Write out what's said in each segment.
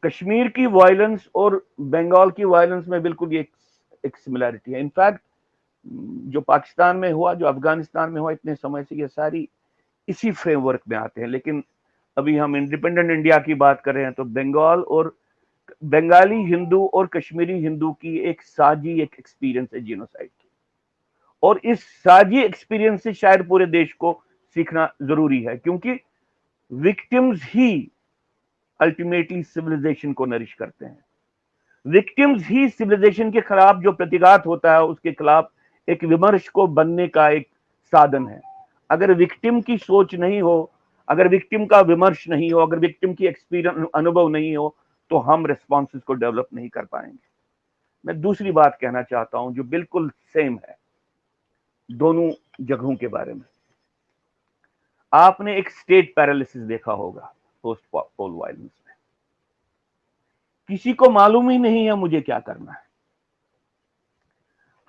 कश्मीर की वायलेंस और बंगाल की वायलेंस में बिल्कुल ये एक सिमिलैरिटी है। इनफैक्ट जो पाकिस्तान में हुआ, जो अफगानिस्तान में हुआ, इतने समय से ये सारी इसी फ्रेमवर्क में आते हैं। लेकिन अभी हम इंडिपेंडेंट इंडिया की बात कर रहे हैं तो बंगाल और बंगाली हिंदू और कश्मीरी हिंदू की एक साझी एक एक्सपीरियंस है जीनोसाइड की, और इस साझी एक्सपीरियंस से शायद पूरे देश को सीखना जरूरी है, क्योंकि विक्टिम्स ही अल्टीमेटली सिविलाइजेशन को नरिश करते हैं। विक्टिम्स ही सिविलाइजेशन के खिलाफ जो प्रतिघात होता है उसके खिलाफ एक विमर्श को बनने का एक साधन है। अगर विक्टिम की सोच नहीं हो, अगर विक्टिम का विमर्श नहीं हो, अगर विक्टिम की एक्सपीरियंस अनुभव नहीं हो, तो हम रिस्पॉन्सेस को डेवलप नहीं कर पाएंगे। मैं दूसरी बात कहना चाहता हूं जो बिल्कुल सेम है दोनों जगहों के बारे में। आपने एक स्टेट पैरालिसिस देखा होगा पोस्ट पोल वायलेंस में। किसी को मालूम ही नहीं है मुझे क्या करना है।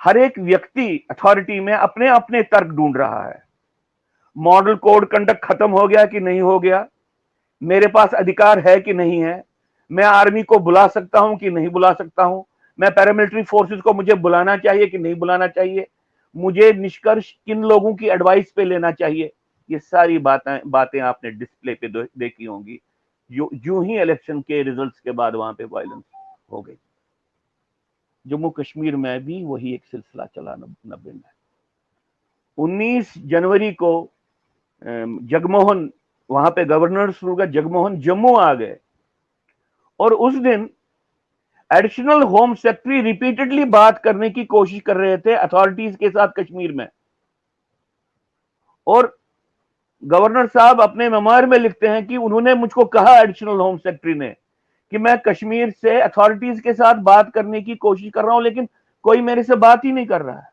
हर एक व्यक्ति अथॉरिटी में अपने अपने तर्क ढूंढ रहा है। मॉडल कोड कंडक्ट खत्म हो गया कि नहीं हो गया, मेरे पास अधिकार है कि नहीं है, मैं आर्मी को बुला सकता हूं कि नहीं बुला सकता हूं, मैं पैरामिलिट्री फोर्सेस को मुझे बुलाना चाहिए कि नहीं बुलाना चाहिए, मुझे निष्कर्ष किन लोगों की एडवाइस पे लेना चाहिए। ये सारी बातें आपने डिस्प्ले पे देखी होंगी जो ही इलेक्शन के रिजल्ट्स के बाद वहां पे वायलेंस हो गई। जम्मू कश्मीर में भी वही एक सिलसिला चला 90 में। 19 जनवरी को जगमोहन, वहां पे गवर्नर शुरू का जगमोहन जम्मू आ गए, और उस दिन एडिशनल होम सेक्रेटरी रिपीटेडली बात करने की कोशिश कर रहे थे अथॉरिटीज के साथ कश्मीर में। और गवर्नर साहब अपने मेमोयर में लिखते हैं कि उन्होंने मुझको कहा, एडिशनल होम सेक्रेटरी ने, कि मैं कश्मीर से अथॉरिटीज के साथ बात करने की कोशिश कर रहा हूं, लेकिन कोई मेरे से बात ही नहीं कर रहा है,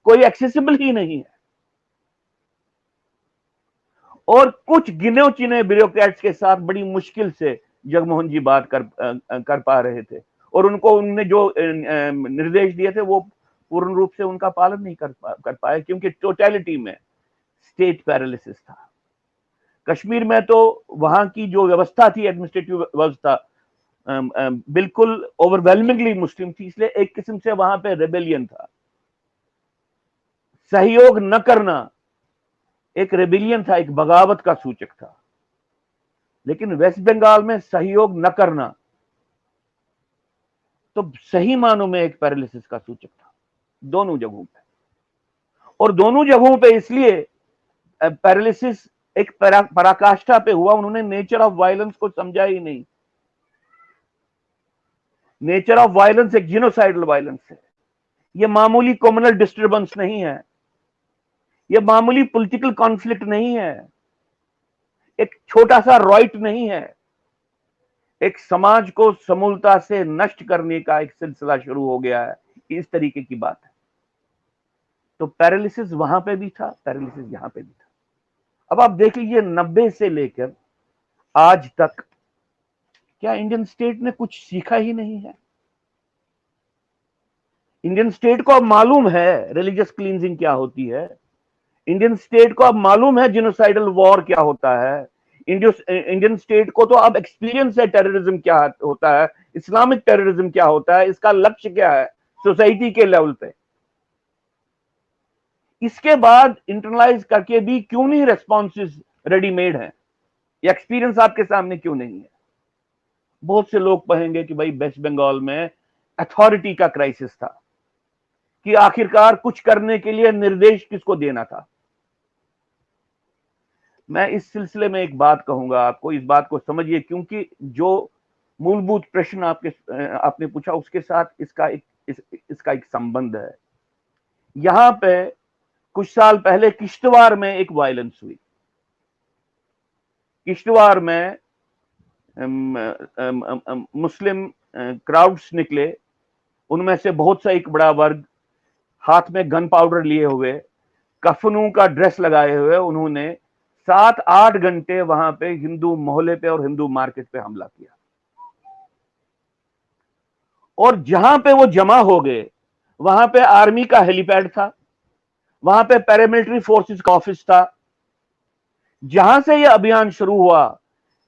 कोई एक्सेसिबल ही नहीं है। और कुछ गिने चुने ब्यूरोक्रेट्स के साथ बड़ी मुश्किल से जगमोहन जी बात कर पा रहे थे, और उन्होंने जो निर्देश दिए थे वो पूर्ण रूप से उनका पालन नहीं कर पाए, क्योंकि टोटलिटी में स्टेट पैरालिसिस था। कश्मीर में तो वहां की जो व्यवस्था थी, एडमिनिस्ट्रेटिव व्यवस्था, बिल्कुल ओवरवेलमिंगली मुस्लिम थी, इसलिए एक किस्म से वहां पे रेबेलियन था। सहयोग न करना एक रेबेलियन था, एक बगावत का सूचक था। लेकिन वेस्ट बंगाल में सहयोग न करना तो सही मानों में एक पैरालिसिस का सूचक था, दोनों जगहों पे। और दोनों जगहों पे इसलिए पैरालिसिस एक पराकाष्ठा पे हुआ, उन्होंने नेचर ऑफ वायलेंस को समझा ही नहीं। नेचर ऑफ वायलेंस एक जीनोसाइडल वायलेंस है। यह मामूली कम्युनल डिस्टर्बेंस नहीं है, यह मामूली पॉलिटिकल कॉन्फ्लिक्ट नहीं है, एक छोटा सा रॉइट नहीं है, एक समाज को समूलता से नष्ट करने का एक सिलसिला शुरू हो गया है। इस तरीके की बात है। तो पैरालिसिस वहां पे भी था, पैरालिसिस यहां पे भी था। अब आप देख लीजिए 90 से लेकर आज तक क्या इंडियन स्टेट ने कुछ सीखा ही नहीं है? इंडियन स्टेट को अब मालूम है रिलीजियस क्लींजिंग क्या होती है, इंडियन स्टेट को अब मालूम है जिनोसाइडल वॉर क्या होता है, इंडियन स्टेट को तो अब एक्सपीरियंस है टेररिज्म क्या होता है, इस्लामिक टेररिज्म क्या होता है, इसका लक्ष्य क्या है सोसाइटी के लेवल पे। इसके बाद इंटरनलाइज करके भी क्यों नहीं रेस्पॉन्सेस रेडीमेड हैं? ये एक्सपीरियंस आपके सामने क्यों नहीं है? बहुत से लोग कहेंगे कि भाई वेस्ट बंगाल में अथॉरिटी का क्राइसिस था, कि आखिरकार कुछ करने के लिए निर्देश किसको देना था। मैं इस सिलसिले में एक बात कहूंगा आपको, इस बात को समझिए, क्योंकि जो मूलभूत प्रश्न आपने पूछा उसके साथ इसका एक संबंध है। यहां पे कुछ साल पहले किश्तवाड़ में एक वायलेंस हुई। किश्तवाड़ में मुस्लिम क्राउड्स निकले, उनमें से बहुत सा एक बड़ा वर्ग हाथ में गन पाउडर लिए हुए, कफनों का ड्रेस लगाए हुए, उन्होंने 7-8 घंटे वहां पे हिंदू मोहल्ले पे और हिंदू मार्केट पे हमला किया। और जहां पे वो जमा हो गए वहां पे आर्मी का हेलीपैड था, वहां पे पैरामिलिट्री फोर्सेस का ऑफिस था। जहां से ये अभियान शुरू हुआ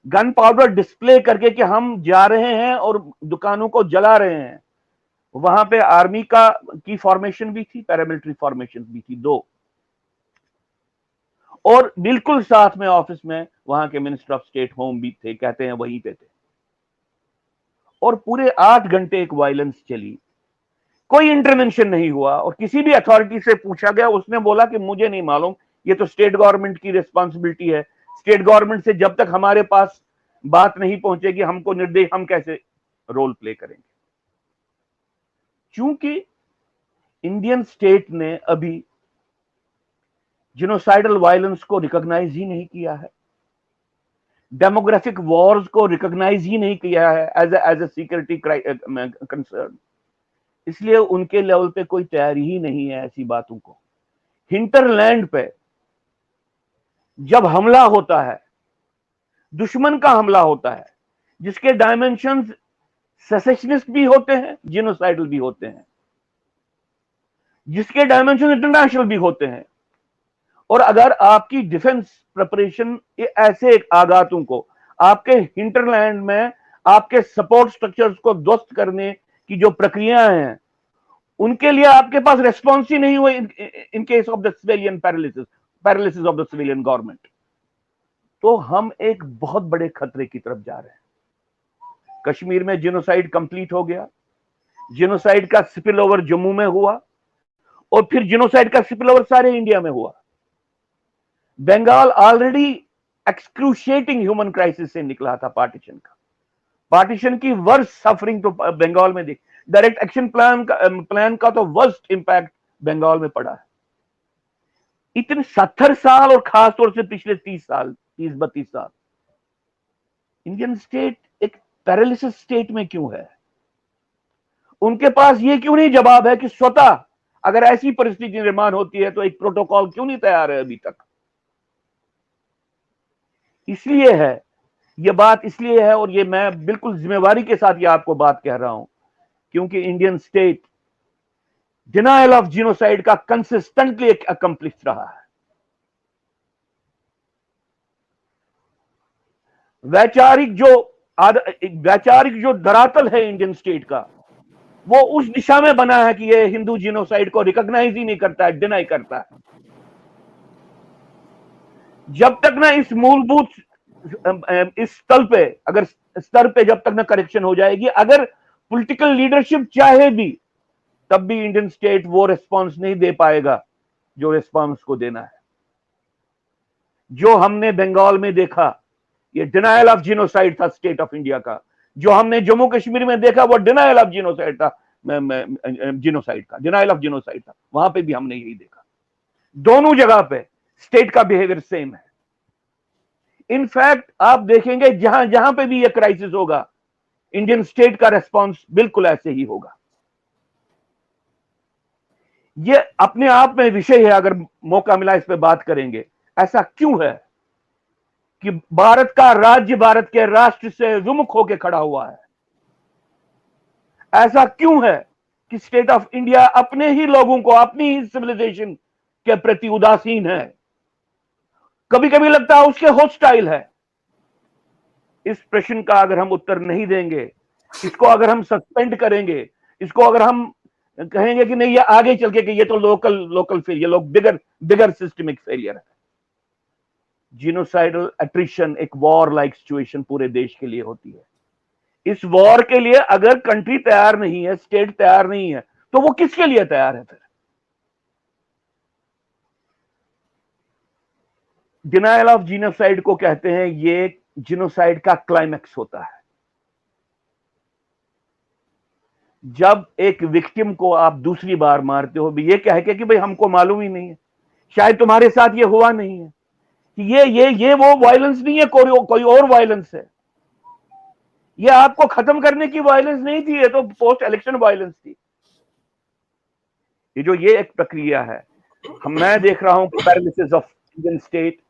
गन पाउडर डिस्प्ले करके कि हम जा रहे हैं और दुकानों को जला रहे हैं। वहां पे आर्मी की फॉर्मेशन भी थी, पैरामिलिट्री फॉर्मेशन भी थी, दो, और बिल्कुल साथ में ऑफिस में वहां के मिनिस्टर ऑफ स्टेट होम भी थे, कहते हैं वहीं पे थे। और पूरे 8 घंटे एक वायलेंस चली, कोई इंटरवेंशन नहीं हुआ, और किसी भी अथॉरिटी से पूछा गया, उसने बोला कि मुझे नहीं मालूम, ये तो स्टेट गवर्नमेंट की रिस्पॉन्सिबिलिटी है, स्टेट गवर्नमेंट से जब तक हमारे पास बात नहीं पहुंचेगी हमको निर्देश, हम कैसे रोल प्ले करेंगे। चूंकि इंडियन स्टेट ने अभी जिनोसाइडल वायलेंस को रिकॉग्नाइज ही नहीं किया है, डेमोग्राफिक वॉर्स को रिकॉग्नाइज ही नहीं किया है एज ए सिक्योरिटी कंसर्न, इसलिए उनके लेवल पे कोई तैयारी ही नहीं है ऐसी बातों को। हिंटरलैंड पे जब हमला होता है, दुश्मन का हमला होता है, जिसके डायमेंशंस सेसेशनिस्ट भी होते हैं, जिनोसाइडल भी होते हैं, जिसके डायमेंशन इंटरनेशनल भी होते हैं, और अगर आपकी डिफेंस प्रिपरेशन ऐसे आघातों को, आपके हिंटरलैंड में आपके सपोर्ट स्ट्रक्चर्स को ध्वस्त करने की जो प्रक्रियाएं हैं, उनके लिए आपके पास रेस्पॉन्स ही नहीं हुए in case of the civilian paralysis of the civilian government, तो हम एक बहुत बड़े खतरे की तरफ जा रहे हैं। कश्मीर में जिनोसाइड कंप्लीट हो गया, जिनोसाइड का स्पिल ओवर जम्मू में हुआ, और फिर जिनोसाइड का स्पिल ओवर सारे इंडिया में हुआ। Bengal already excruciating human crisis से निकला था पार्टीशन की वर्स्ट सफरिंग तो बंगाल में देख, डायरेक्ट एक्शन प्लान का तो वर्स्ट इंपैक्ट बंगाल में पड़ा है। इतने 70 साल और खासतौर से पिछले 30-32 साल इंडियन स्टेट एक पैरालिसिस स्टेट में क्यों है? उनके पास ये क्यों नहीं जवाब है कि स्वतः अगर ऐसी परिस्थिति निर्माण होती है तो एक प्रोटोकॉल क्यों नहीं तैयार है अभी तक? इसलिए है ये बात, इसलिए है, और ये मैं बिल्कुल जिम्मेवारी के साथ ये आपको बात कह रहा हूं, क्योंकि Indian state denial of genocide का कंसिस्टेंटली एक अकम्प्लिश रहा है। वैचारिक जो धरातल है इंडियन स्टेट का, वो उस दिशा में बना है कि ये हिंदू जिनोसाइड को रिकॉग्नाइज ही नहीं करता है, डिनाई करता है। जब तक ना इस मूलभूत इस स्तर पे जब तक ना करेक्शन हो जाएगी, अगर पॉलिटिकल लीडरशिप चाहे भी, तब भी इंडियन स्टेट वो रिस्पांस नहीं दे पाएगा जो रिस्पांस को देना है। जो हमने बंगाल में देखा, ये डिनायल ऑफ जिनोसाइड था स्टेट ऑफ इंडिया का। जो हमने जम्मू कश्मीर में देखा, वो डिनायल ऑफ जिनोसाइड था, डिनायल ऑफ जिनोसाइड था। वहां पे भी हमने यही देखा, दोनों जगह पे स्टेट का बिहेवियर सेम है। इनफैक्ट आप देखेंगे जहां जहां पे भी ये क्राइसिस होगा, इंडियन स्टेट का रेस्पॉन्स बिल्कुल ऐसे ही होगा। ये अपने आप में विषय है, अगर मौका मिला इस पे बात करेंगे। ऐसा क्यों है कि भारत का राज्य भारत के राष्ट्र से विमुख होकर खड़ा हुआ है? ऐसा क्यों है कि स्टेट ऑफ इंडिया अपने ही लोगों को, अपनी ही सिविलाइजेशन के प्रति उदासीन है, कभी कभी लगता है उसके होस्टाइल है? इस प्रश्न का अगर हम उत्तर नहीं देंगे, इसको अगर हम सस्पेंड करेंगे, इसको अगर हम कहेंगे कि नहीं ये आगे चल के कि ये तो लोकल फेलियर, लोग बिगर सिस्टमिक फेलियर है। जिनोसाइडल एट्रिशन एक वॉर लाइक सिचुएशन पूरे देश के लिए होती है। इस वॉर के लिए अगर कंट्री तैयार नहीं है, स्टेट तैयार नहीं है, तो वो किसके लिए तैयार है फिर? डिनायल ऑफ जिनोसाइड को कहते हैं, ये जिनोसाइड का क्लाइमैक्स होता है। जब एक विक्टिम को आप दूसरी बार मारते हो, ये कह के कि भाई हमको मालूम ही नहीं है, शायद तुम्हारे साथ ये हुआ नहीं है, ये वो वायलेंस नहीं है, कोई और वायलेंस है। ये आपको खत्म करने की वायलेंस नहीं थी, ये तो पोस्ट इलेक्शन वायलेंस थी। ये एक प्रक्रिया है। मैं देख रहा हूं कि पैरालिसिस ऑफ इंडियन स्टेट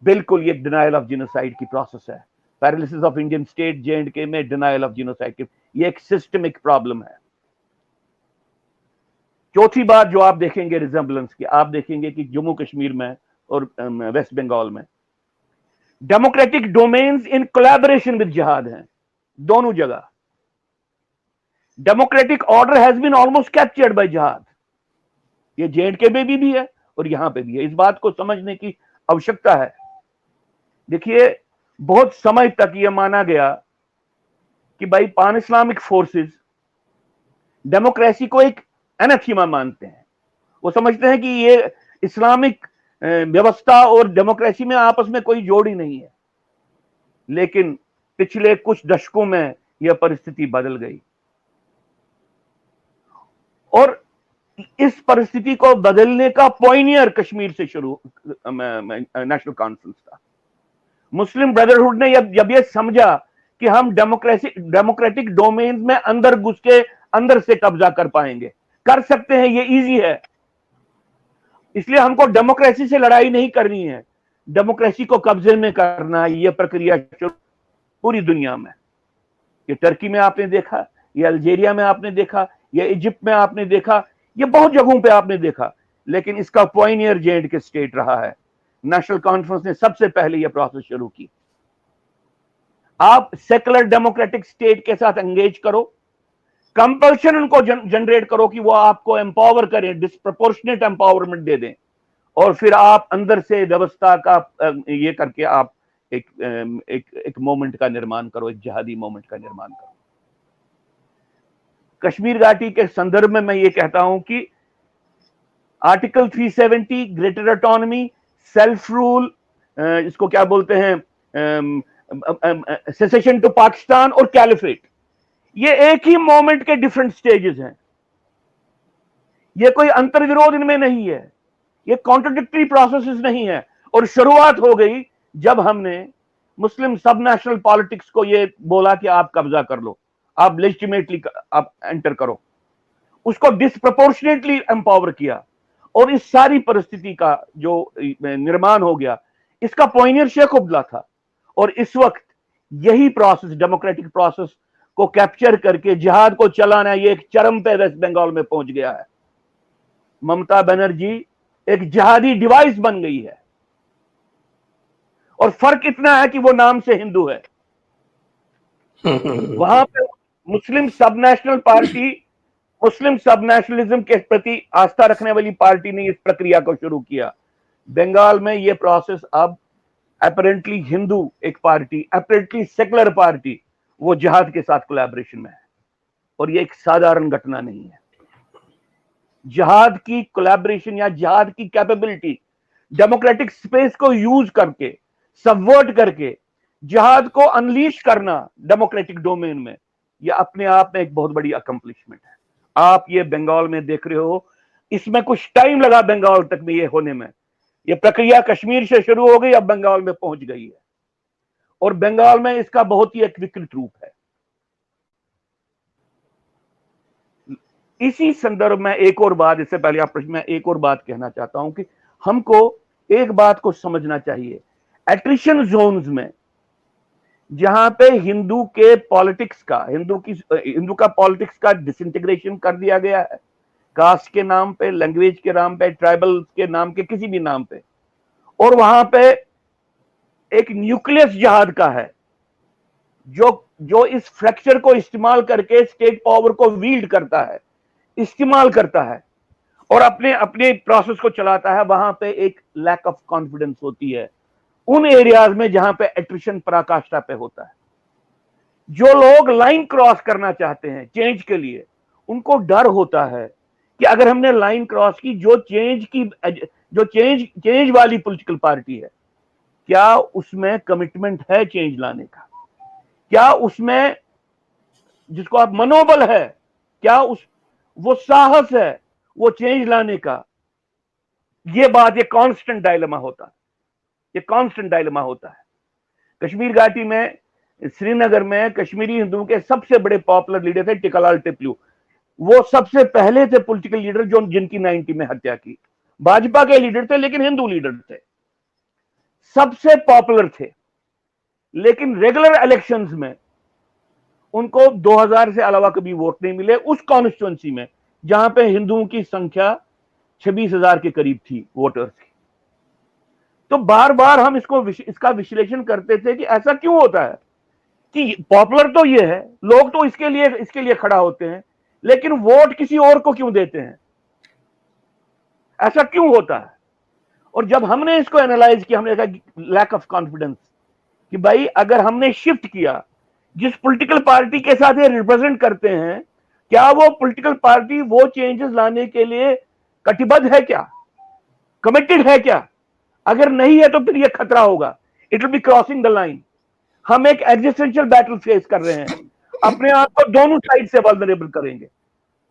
बिल्कुल ये डिनायल ऑफ जिनोसाइड की प्रोसेस है। Paralysis of Indian state J&K में डिनायल ऑफ जिनोसाइड की, ये एक सिस्टमिक प्रॉब्लम है। चौथी बात जो आप देखेंगे रिजेंबलेंस की, आप देखेंगे कि जम्मू कश्मीर में और वेस्ट बंगाल में democratic domains in collaboration with जिहाद हैं दोनों जगह। Democratic order has been almost captured by जिहाद। ये जेएंडके में भी है और यहां पे भी है। इस बात को समझने की आवश्यकता है। देखिए, बहुत समय तक यह माना गया कि भाई पान इस्लामिक फोर्सेस डेमोक्रेसी को एक एनाथीमा मानते हैं। वो समझते हैं कि ये इस्लामिक व्यवस्था और डेमोक्रेसी में आपस में कोई जोड़ ही नहीं है। लेकिन पिछले कुछ दशकों में यह परिस्थिति बदल गई और इस परिस्थिति को बदलने का पॉइनियर कश्मीर से शुरू नेशनल कॉन्फ्रेंस था। मुस्लिम ब्रदरहुड ने जब यह समझा कि हम डेमोक्रेटिक डोमेन में अंदर घुस के अंदर से कब्जा कर पाएंगे, कर सकते हैं, ये इजी है, इसलिए हमको डेमोक्रेसी से लड़ाई नहीं करनी है, डेमोक्रेसी को कब्जे में करना है। यह प्रक्रिया पूरी दुनिया में, ये टर्की में आपने देखा, ये अल्जीरिया में आपने देखा, ये इजिप्ट में आपने देखा, ये बहुत जगहों पे आपने देखा। लेकिन इसका पॉइनियर जेएंडके स्टेट रहा है। नेशनल कॉन्फ्रेंस ने सबसे पहले यह प्रोसेस शुरू की। आप सेकुलर डेमोक्रेटिक स्टेट के साथ एंगेज करो, कंपल्शन उनको जनरेट करो कि वो आपको एम्पावर करें, डिस्प्रोपोर्शनेट एम्पावरमेंट दे दें, और फिर आप अंदर से व्यवस्था का ये करके आप एक मोमेंट का निर्माण करो, एक जिहादी मोमेंट का निर्माण करो। कश्मीर घाटी के संदर्भ में मैं ये कहता हूं कि article 370 greater autonomy, self rule, इसको क्या बोलते हैं, सेसेशन टू पाकिस्तान और कैलिफेट, ये एक ही मोमेंट के डिफरेंट स्टेजेस हैं। ये कोई अंतर्विरोध इनमें नहीं है, ये कॉन्ट्रडिक्टरी प्रोसेसेस नहीं है। और शुरुआत हो गई जब हमने मुस्लिम सब नेशनल पॉलिटिक्स को ये बोला कि आप कब्जा कर लो, आप लेजिटिमेटली आप एंटर करो, उसको डिस्प्रोपोर्शनेटली एम्पावर किया और इस सारी परिस्थिति का जो निर्माण हो गया, इसका पॉइनियर शेख अब्दुल्ला था। और इस वक्त यही प्रोसेस, डेमोक्रेटिक प्रोसेस को कैप्चर करके जिहाद को चलाना, ये एक चरम पे वेस्ट बंगाल में पहुंच गया है। ममता बनर्जी एक जिहादी डिवाइस बन गई है और फर्क इतना है कि वो नाम से हिंदू है। वहां पे मुस्लिम सब नेशनल पार्टी, मुस्लिम सब नेशनलिज्म के प्रति आस्था रखने वाली पार्टी ने इस प्रक्रिया को शुरू किया। बंगाल में यह प्रोसेस अब अपरेंटली हिंदू एक पार्टी, अपरेंटली सेकुलर पार्टी, वो जिहाद के साथ कोलैबोरेशन में है। और ये एक साधारण घटना नहीं है। जिहाद की कोलैबोरेशन या जिहाद की कैपेबिलिटी, डेमोक्रेटिक स्पेस को यूज करके, सबवर्ट करके जिहाद को अनलीश करना डेमोक्रेटिक डोमेन में, यह अपने आप में एक बहुत बड़ी अकम्पलिशमेंट है। आप ये बंगाल में देख रहे हो, इसमें कुछ टाइम लगा बंगाल तक में ये होने में। ये प्रक्रिया कश्मीर से शुरू हो गई, अब बंगाल में पहुंच गई है और बंगाल में इसका बहुत ही एक विकृत रूप है। इसी संदर्भ में एक और बात, इससे पहले आप मैं एक और बात कहना चाहता हूं कि हमको एक बात को समझना चाहिए। एट्रिशन जोन्स में जहां पे हिंदू के पॉलिटिक्स का, हिंदू का पॉलिटिक्स का डिसइंटीग्रेशन कर दिया गया है, कास्ट के नाम पे, लैंग्वेज के नाम पे, ट्राइबल के नाम के, किसी भी नाम पे, और वहां पे एक न्यूक्लियस जिहाद का है जो इस फ्रैक्चर को इस्तेमाल करके स्टेट पावर को वील्ड करता है, इस्तेमाल करता है और अपने अपने प्रोसेस को चलाता है। वहां पे एक लैक ऑफ कॉन्फिडेंस होती है उन एरियाज में जहां पे एट्रिशन पराकाष्ठा पे होता है। जो लोग लाइन क्रॉस करना चाहते हैं चेंज के लिए, उनको डर होता है कि अगर हमने लाइन क्रॉस की, जो चेंज वाली पॉलिटिकल पार्टी है, क्या उसमें कमिटमेंट है चेंज लाने का, क्या उसमें जिसको आप मनोबल है, क्या वो साहस है वो चेंज लाने का। ये बात, ये कांस्टेंट डायलेमा होता है, ये कांस्टेंट डायलेमा होता है। कश्मीर घाटी में, श्रीनगर में कश्मीरी हिंदुओं के सबसे बड़े पॉपुलर लीडर थे टिकालाल टिपलू। वो सबसे पहले थे पॉलिटिकल लीडर जिनकी 90 में हत्या की। भाजपा के लीडर थे लेकिन हिंदू लीडर थे, सबसे पॉपुलर थे। लेकिन रेगुलर इलेक्शंस में उनको 2000 से अलावा कभी वोट नहीं मिले उस कॉन्स्टिट्यूंसी में जहां पे हिंदुओं की संख्या 26,000 के करीब थी वोटर्स की। तो बार बार हम इसका विश्लेषण करते थे कि ऐसा क्यों होता है कि पॉपुलर तो ये है, लोग तो इसके लिए खड़ा होते हैं, लेकिन वोट किसी और को क्यों देते हैं, ऐसा क्यों होता है। और जब हमने इसको एनालाइज किया, हमने कहा लैक ऑफ कॉन्फिडेंस, कि भाई अगर हमने शिफ्ट किया, जिस पॉलिटिकल पार्टी के साथ ये रिप्रेजेंट करते हैं, क्या वो पॉलिटिकल पार्टी वो चेंजेस लाने के लिए कटिबद्ध है क्या, कमिटेड है क्या? अगर नहीं है तो फिर ये खतरा होगा, it will be crossing the line. हम एक एग्जिस्टेंशियल बैटल फेस कर रहे हैं, अपने आप को दोनों साइड से वल्नरेबल करेंगे।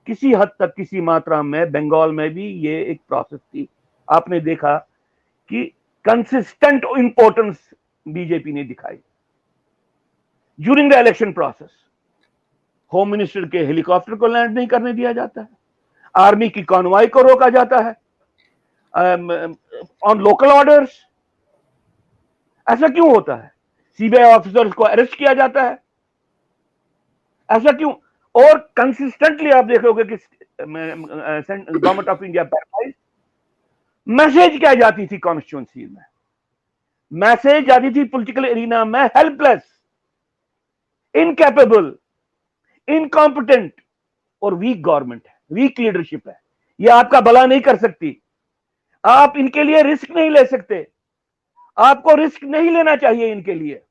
किसी हद तक, किसी मात्रा में बंगाल में भी ये एक प्रोसेस थी। आपने देखा कि कंसिस्टेंट इंपॉर्टेंस बीजेपी ने दिखाई during the election process. Home minister के हेलीकॉप्टर को लैंड नहीं करने दिया जाता है, आर्मी की कॉन्वॉय को रोका जाता है ऑन लोकल ऑर्डर्स। ऐसा क्यों होता है? सीबीआई ऑफिसर्स को अरेस्ट किया जाता है, ऐसा क्यों? और कंसिस्टेंटली आप देखोगे कि government of India paralyse. Message क्या जाती थी कॉन्स्टिट्यूंसी में? मैसेज जाती थी पॉलिटिकल एरिना में हेल्पलेस, इनकैपेबल, इनकॉम्पिटेंट और वीक गवर्नमेंट है, वीक लीडरशिप है, ये आपका भला नहीं कर सकती, आप इनके लिए रिस्क नहीं ले सकते, आपको रिस्क नहीं लेना चाहिए इनके लिए।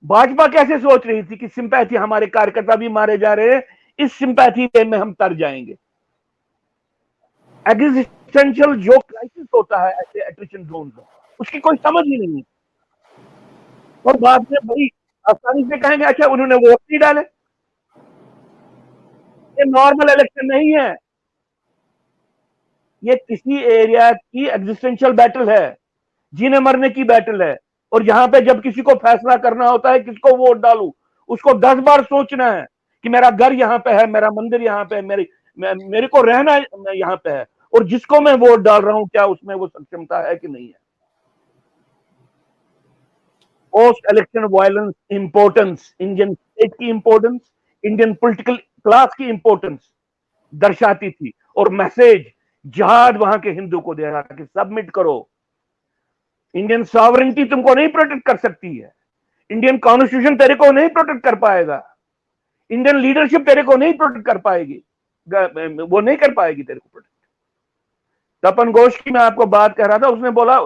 भाजपा कैसे सोच रही थी कि सिंपैथी, हमारे कार्यकर्ता भी मारे जा रहे हैं, इस सिंपैथी में हम तर जाएंगे। एग्जिस्टेंशियल जो क्राइसिस होता है ऐसे एट्रिशन जोन में, उसकी कोई समझ ही नहीं है। और बाद में बड़ी आसानी से कहेंगे अच्छा उन्होंने वोट नहीं डाले। ये नॉर्मल इलेक्शन नहीं है, ये किसी एरिया की एग्जिस्टेंशियल बैटल है, जीने मरने की बैटल है। और जहां पे जब किसी को फैसला करना होता है किसको वोट डालूं, उसको 10 बार सोचना है कि मेरा घर यहां पे है, मेरा मंदिर यहां पे है, मेरे को रहना यहां पे है, और जिसको मैं वोट डाल रहा हूं क्या उसमें वो सक्षमता है कि नहीं है। Post election violence importance, Indian state की इंपोर्टेंस, इंडियन पॉलिटिकल क्लास की इंपोर्टेंस दर्शाती थी। और मैसेज जिहाद वहां के हिंदू को दे रहा था कि सबमिट करो, इंडियन सॉवरेनिटी तुमको नहीं प्रोटेक्ट कर सकती है, इंडियन कॉन्स्टिट्यूशन तेरे को नहीं प्रोटेक्ट कर पाएगा, इंडियन लीडरशिप तेरे को नहीं प्रोटेक्ट कर पाएगी, वो नहीं कर पाएगी तेरे को प्रोटेक्ट। तपन घोष की मैं आपको बात कह रहा था, उसने बोला,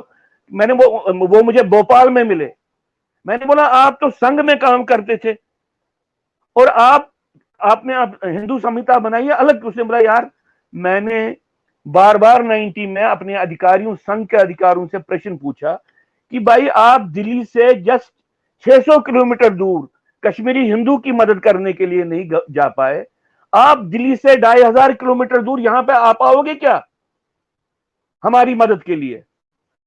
मैंने वो मुझे भोपाल में मिले, मैंने बोला आप तो संघ में काम करते थे और आपने हिंदू संहिता बनाई है अलग। उसने बोला यार मैंने बार बार 90 में अपने अधिकारियों, संघ के अधिकारियों से प्रश्न पूछा कि भाई आप दिल्ली से जस्ट 600 किलोमीटर दूर कश्मीरी हिंदू की मदद करने के लिए नहीं जा पाए, आप दिल्ली से 2500 किलोमीटर दूर यहां पे आ पाओगे क्या हमारी मदद के लिए?